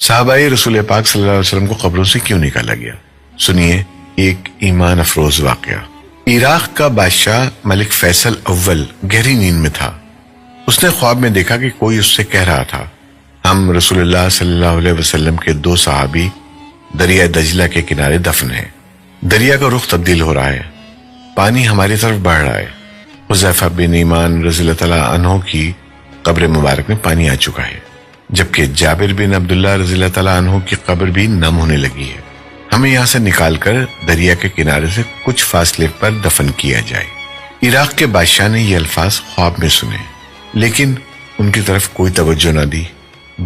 صحابہ رسول پاک صلی اللہ علیہ وسلم کو قبروں سے کیوں نکالا گیا؟ سنیے ایک ایمان افروز واقعہ۔ عراق کا بادشاہ ملک فیصل اول گہری نیند میں تھا۔ اس نے خواب میں دیکھا کہ کوئی اس سے کہہ رہا تھا، ہم رسول اللہ صلی اللہ علیہ وسلم کے 2 صحابی دریا دجلہ کے کنارے دفن ہیں۔ دریا کا رخ تبدیل ہو رہا ہے، پانی ہماری طرف بڑھ رہا ہے۔ حذیفہ بن ایمان رضی اللہ تعالیٰ عنہ کی قبر مبارک میں پانی آ چکا ہے، جبکہ جابر بن عبداللہ رضی اللہ تعالیٰ عنہ کی قبر بھی نم ہونے لگی ہے۔ ہمیں یہاں سے نکال کر دریا کے کنارے سے کچھ فاصلے پر دفن کیا جائے۔ عراق کے بادشاہ نے یہ الفاظ خواب میں سنے، لیکن ان کی طرف کوئی توجہ نہ دی۔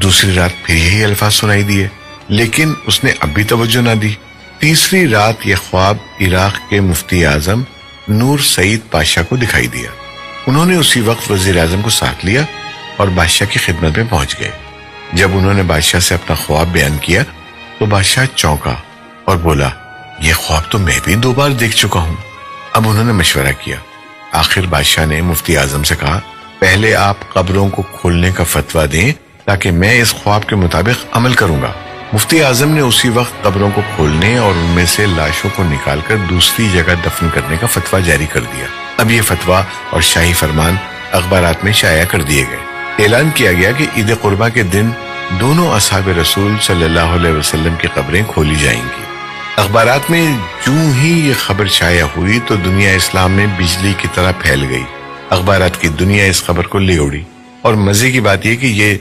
دوسری رات پھر یہی الفاظ سنائی دیے، لیکن اس نے اب بھی توجہ نہ دی۔ تیسری رات یہ خواب عراق کے مفتی اعظم نور سعید پاشا کو دکھائی دیا۔ انہوں نے اسی وقت وزیر اعظم کو ساتھ لیا اور بادشاہ کی خدمت میں پہنچ گئے۔ جب انہوں نے بادشاہ سے اپنا خواب بیان کیا تو بادشاہ چونکا اور بولا، یہ خواب تو میں بھی 2 بار دیکھ چکا ہوں۔ اب انہوں نے مشورہ کیا۔ آخر بادشاہ نے مفتی اعظم سے کہا، پہلے آپ قبروں کو کھولنے کا فتویٰ دیں تاکہ میں اس خواب کے مطابق عمل کروں گا۔ مفتی اعظم نے اسی وقت قبروں کو کھولنے اور ان میں سے لاشوں کو نکال کر دوسری جگہ دفن کرنے کا فتویٰ جاری کر دیا۔ اب یہ فتویٰ اور شاہی فرمان اخبارات میں شائع کر دیے گئے۔ اعلان کیا گیا کہ عید قربہ کے دن دونوں اصحاب رسول صلی اللہ علیہ وسلم کی قبریں کھولی جائیں گی۔ اخبارات میں جوں ہی یہ خبر شائع ہوئی تو دنیا اسلام میں بجلی کی طرح پھیل گئی۔ اخبارات کی دنیا اس خبر کو لے اڑی، اور مزے کی بات یہ کہ یہ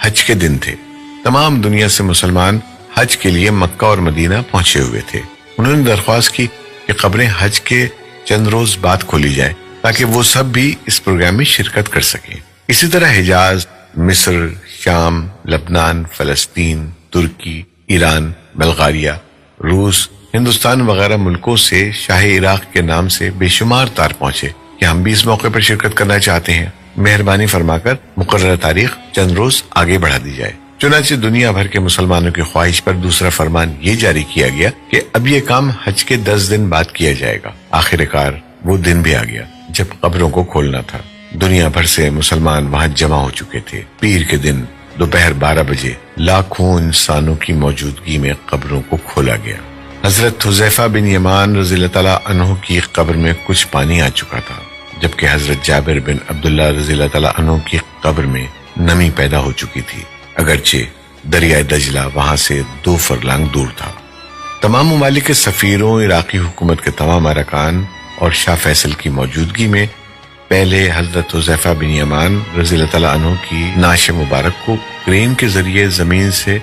حج کے دن تھے۔ تمام دنیا سے مسلمان حج کے لیے مکہ اور مدینہ پہنچے ہوئے تھے۔ انہوں نے درخواست کی کہ قبریں حج کے چند روز بعد کھولی جائیں تاکہ وہ سب بھی اس پروگرام میں شرکت کر سکیں۔ اسی طرح حجاز، مصر، شام، لبنان، فلسطین، ترکی، ایران، بلغاریہ، روس، ہندوستان وغیرہ ملکوں سے شاہ عراق کے نام سے بے شمار تار پہنچے کہ ہم بھی اس موقع پر شرکت کرنا چاہتے ہیں، مہربانی فرما کر مقررہ تاریخ چند روز آگے بڑھا دی جائے۔ چنانچہ دنیا بھر کے مسلمانوں کی خواہش پر دوسرا فرمان یہ جاری کیا گیا کہ اب یہ کام حج کے 10 دن بعد کیا جائے گا۔ آخر کار وہ دن بھی آ گیا جب قبروں کو کھولنا تھا۔ دنیا بھر سے مسلمان وہاں جمع ہو چکے تھے۔ پیر کے دن دوپہر 12 بجے لاکھوں انسانوں کی موجودگی میں قبروں کو کھولا گیا۔ حضرت حذیفہ بن یمان رضی اللہ تعالیٰ عنہ کی قبر میں کچھ پانی آ چکا تھا، جبکہ حضرت جابر بن عبداللہ رضی اللہ تعالیٰ عنہ کی قبر میں نمی پیدا ہو چکی تھی، اگرچہ دریائے دجلہ وہاں سے 2 فرلانگ دور تھا۔ تمام ممالک کے سفیروں، عراقی حکومت کے تمام ارکان اور شاہ فیصل کی موجودگی میں پہلے حضرت حذیفہ بن یمان رضی اللہ تعالیٰ عنہ کی نعش مبارک کو کرین کے ذریعے زمین سے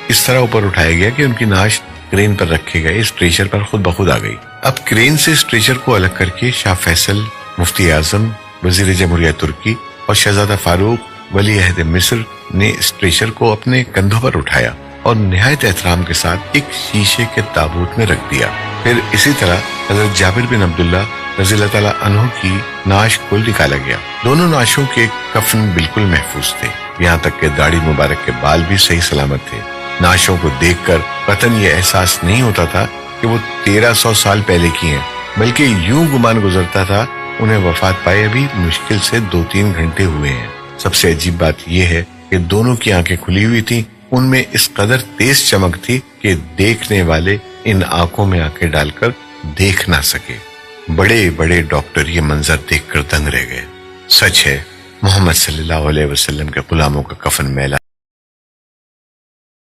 اس طرح اوپر اٹھایا گیا کہ ان کی نعش کرین پر رکھے گئے اسٹریچر پر خود بخود آ گئی۔ اب کرین سے اسٹریچر کو الگ کر کے شاہ فیصل، مفتی اعظم، وزیر جمہوریہ ترکی اور شہزادہ فاروق ولی عہد مصر نے اسٹریچر کو اپنے کندھوں پر اٹھایا اور نہایت احترام کے ساتھ ایک شیشے کے تابوت میں رکھ دیا۔ پھر اسی طرح حضرت جابر بن عبداللہ رضی اللہ تعالیٰ عنہ کی نعش کو نکالا گیا۔ دونوں نعشوں کے کفن بالکل محفوظ تھے، یہاں تک کہ داڑھی مبارک کے بال بھی صحیح سلامت تھے۔ نعشوں کو دیکھ کر قطعاً یہ احساس نہیں ہوتا تھا کہ وہ 1300 سال پہلے کی ہیں، بلکہ یوں گمان گزرتا تھا انہیں وفات پائے ابھی مشکل سے 2-3 گھنٹے ہوئے ہیں۔ سب سے عجیب بات یہ ہے کہ دونوں کی آنکھیں کھلی ہوئی تھیں، ان میں اس قدر تیز چمک تھی کہ دیکھنے والے ان آنکھوں میں آنکھیں ڈال کر دیکھ نہ سکے۔ بڑے بڑے ڈاکٹر یہ منظر دیکھ کر دنگ رہ گئے۔ سچ ہے، محمد صلی اللہ علیہ وسلم کے غلاموں کا کفن میلا